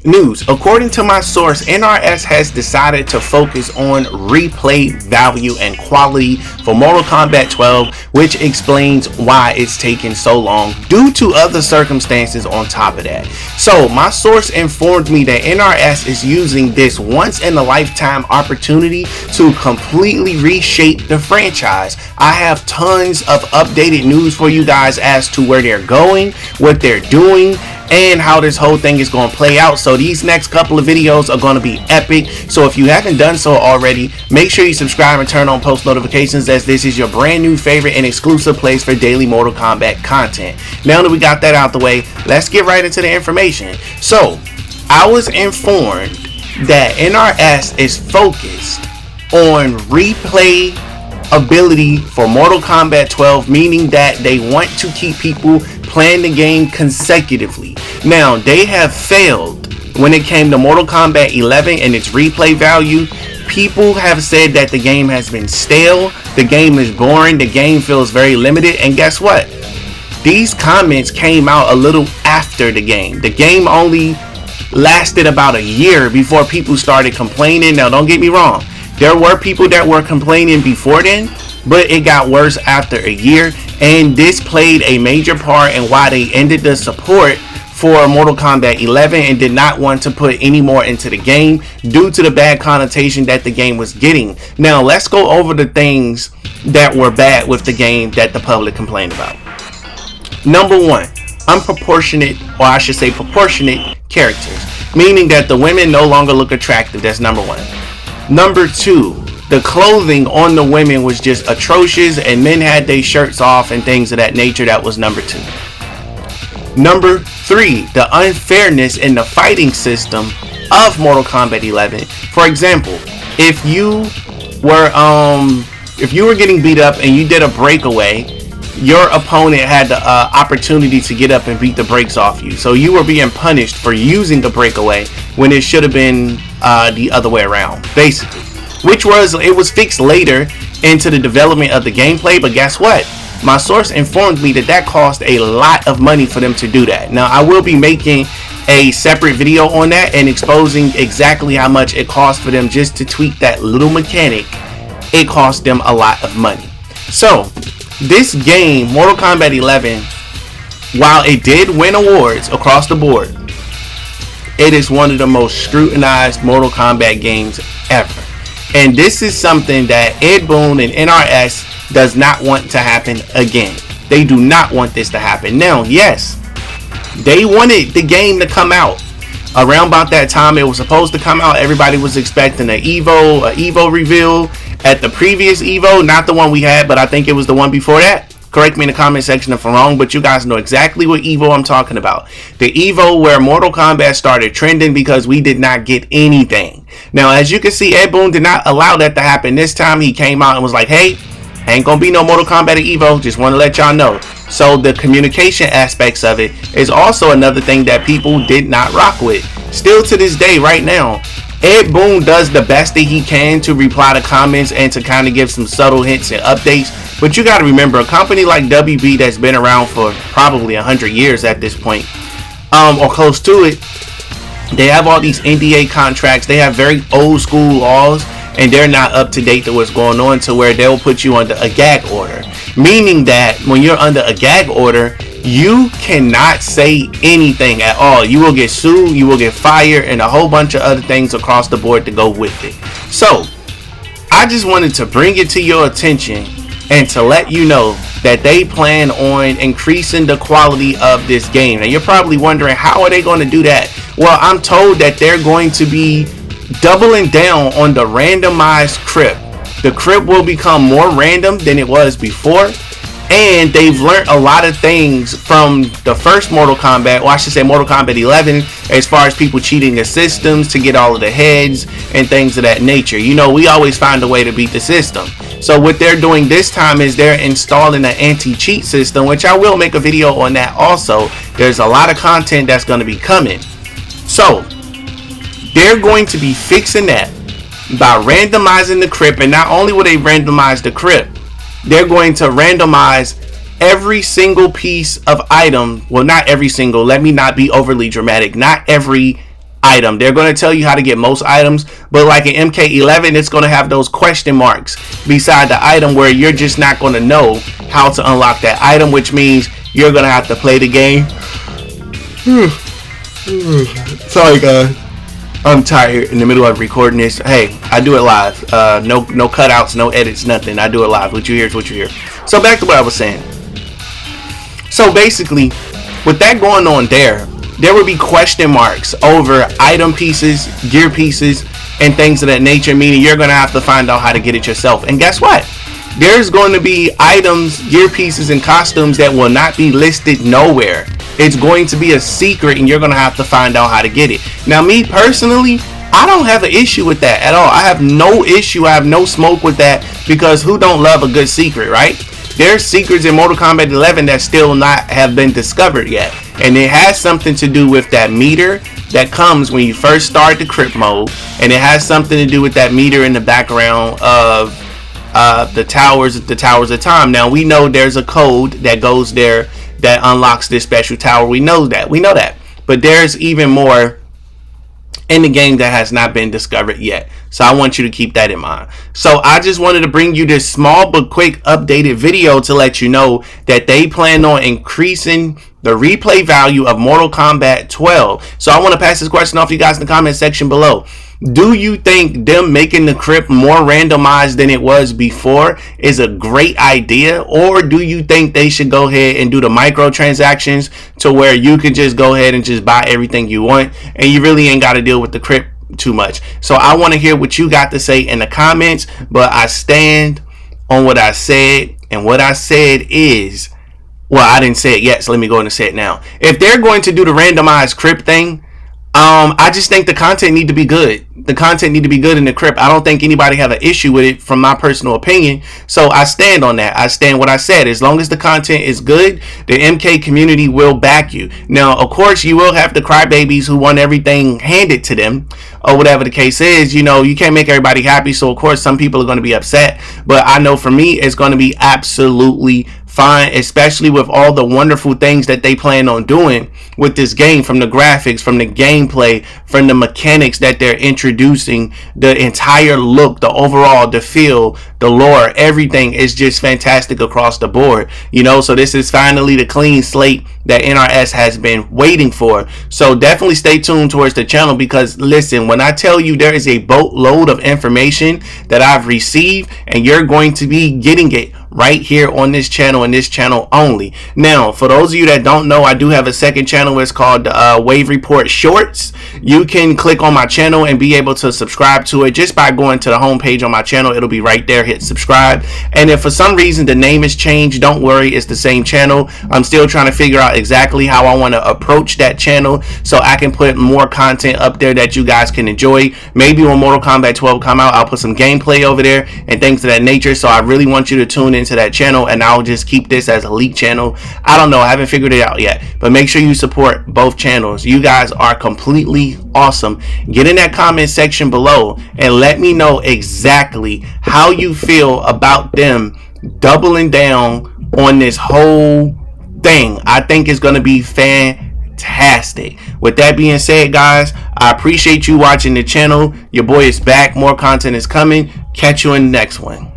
News. According to my source, NRS has decided to focus on replay value and quality for Mortal Kombat 12, which explains why it's taken so long due to other circumstances on top of that. So my source informed me that NRS is using this once in a lifetime opportunity to completely reshape the franchise. I have tons of updated news for you guys as to where they're going, what they're doing, and how this whole thing is going to play out. So these next couple of videos are going to be epic. So if you haven't done so already, make sure you subscribe and turn on post notifications, as this is your brand new favorite and exclusive place for daily Mortal Kombat content. Now that we got that out the way, let's get right into the information. So I was informed that NRS is focused on replay ability for Mortal Kombat 12, meaning that they want to keep people playing the game consecutively. Now, they have failed when it came to Mortal Kombat 11 and its replay value. People have said that the game has been stale, the game is boring, the game feels very limited, and guess what? These comments came out a little after the game. The game only lasted about a year before people started complaining. Now, don't get me wrong, there were people that were complaining before then, but it got worse after a year, and this played a major part in why they ended the support for Mortal Kombat 11 and did not want to put any more into the game due to the bad connotation that the game was getting. Now let's go over the things that were bad with the game that the public complained about. Number one, unproportionate, or I should say proportionate characters, meaning that the women no longer look attractive. That's number one. Number two, the clothing on the women was just atrocious, and men had their shirts off and things of that nature. That was number two. Number three, the unfairness in the fighting system of Mortal Kombat 11. For example, if you were getting beat up and you did a breakaway, your opponent had the opportunity to get up and beat the brakes off you. So you were being punished for using the breakaway when it should have been the other way around, basically. It was fixed later into the development of the gameplay, but guess what? My source informed me that that cost a lot of money for them to do that. Now, I will be making a separate video on that and exposing exactly how much it cost for them just to tweak that little mechanic. It cost them a lot of money. So, this game, Mortal Kombat 11, while it did win awards across the board, it is one of the most scrutinized Mortal Kombat games ever. And this is something that Ed Boon and NRS does not want to happen again. They do not want this to happen. Now, yes, they wanted the game to come out around about that time it was supposed to come out. Everybody was expecting an Evo reveal at the previous Evo, not the one we had, but I think it was the one before that. Correct me in the comment section if I'm wrong, but you guys know exactly what Evo I'm talking about. The Evo where Mortal Kombat started trending because we did not get anything. Now, as you can see, Ed Boon did not allow that to happen this time. He came out and was like, hey, ain't gonna be no Mortal Kombat at Evo. Just want to let y'all know. So the communication aspects of it is also another thing that people did not rock with. Still to this day, right now, Ed Boon does the best that he can to reply to comments and to kind of give some subtle hints and updates. But you got to remember, a company like WB that's been around for probably 100 years at this point, or close to it, they have all these NDA contracts. They have very old school laws, and they're not up to date to what's going on, to where they'll put you under a gag order. Meaning that when you're under a gag order, you cannot say anything at all. You will get sued, you will get fired, and a whole bunch of other things across the board to go with it. So, I just wanted to bring it to your attention and to let you know that they plan on increasing the quality of this game. Now, you're probably wondering, how are they going to do that? Well, I'm told that they're going to be doubling down on the randomized Krypt. The Krypt will become more random than it was before. And they've learned a lot of things from the first Mortal Kombat, or I should say Mortal Kombat 11, as far as people cheating the systems to get all of the heads and things of that nature. You know, we always find a way to beat the system. So what they're doing this time is they're installing an anti-cheat system, which I will make a video on that also. There's a lot of content that's going to be coming. So they're going to be fixing that by randomizing the Krypt. And not only will they randomize the Krypt, they're going to randomize every single piece of item. Well, not every single, let me not be overly dramatic. Not every item. They're going to tell you how to get most items, but like in MK11, it's going to have those question marks beside the item where you're just not going to know how to unlock that item, which means you're going to have to play the game. Sorry guys, I'm tired in the middle of recording this. Hey, I do it live. No cutouts, no edits, nothing. I do it live. What you hear is what you hear. So back to what I was saying. So basically, with that going on there would be question marks over item pieces, gear pieces, and things of that nature, meaning you're going to have to find out how to get it yourself. And guess what? There's going to be items, gear pieces, and costumes that will not be listed nowhere. It's going to be a secret, and you're going to have to find out how to get it. Now, me personally, I don't have an issue with that at all. I have no issue. I have no smoke with that, because who don't love a good secret, right? There's secrets in Mortal Kombat 11 that still not have been discovered yet. And it has something to do with that meter that comes when you first start the Krypt mode. And it has something to do with that meter in the background of the towers of time. Now, we know there's a code that goes there that unlocks this special tower. We know that. But there's even more in the game that has not been discovered yet. So I want you to keep that in mind. So I just wanted to bring you this small but quick updated video to let you know that they plan on increasing the replay value of Mortal Kombat 12. So I want to pass this question off to you guys in the comment section below. Do you think them making the Krypt more randomized than it was before is a great idea? Or do you think they should go ahead and do the microtransactions to where you can just go ahead and just buy everything you want and you really ain't got to deal with the Krypt too much? So I want to hear what you got to say in the comments, but I stand on what I said, and what I said is, well, I didn't say it yet, so let me go and say it now. If they're going to do the randomized Krypt thing, I just think the content need to be good. The content need to be good in the Krypt. I don't think anybody have an issue with it from my personal opinion. So I stand on that. I stand what I said. As long as the content is good, the MK community will back you. Now, of course, you will have the crybabies who want everything handed to them, or whatever the case is. You know, you can't make everybody happy. So, of course, some people are going to be upset. But I know for me, it's going to be absolutely fine, especially with all the wonderful things that they plan on doing with this game, from the graphics, from the gameplay, from the mechanics that they're introducing, the entire look, the overall, the feel, the lore, everything is just fantastic across the board, you know. So this is finally the clean slate that NRS has been waiting for. So definitely stay tuned towards the channel, because listen, when I tell you there is a boatload of information that I've received, and you're going to be getting it right here on this channel and this channel only. Now, for those of you that don't know, I do have a second channel. It's called Wave Report Shorts. You can click on my channel and be able to subscribe to it just by going to the homepage on my channel. It'll be right there. Hit subscribe. And if for some reason the name has changed, don't worry, it's the same channel. I'm still trying to figure out exactly how I want to approach that channel so I can put more content up there that you guys can enjoy. Maybe when Mortal Kombat 12 come out, I'll put some gameplay over there and things of that nature. So I really want you to tune into that channel, and I'll just keep this as a leak channel. I don't know, I haven't figured it out yet, but make sure you support both channels. You guys are completely awesome. Get in that comment section below and let me know exactly how you feel about them doubling down on this whole thing. I think it's going to be fantastic. With that being said, guys, I appreciate you watching the channel. Your boy is back. More content is coming. Catch you in the next one.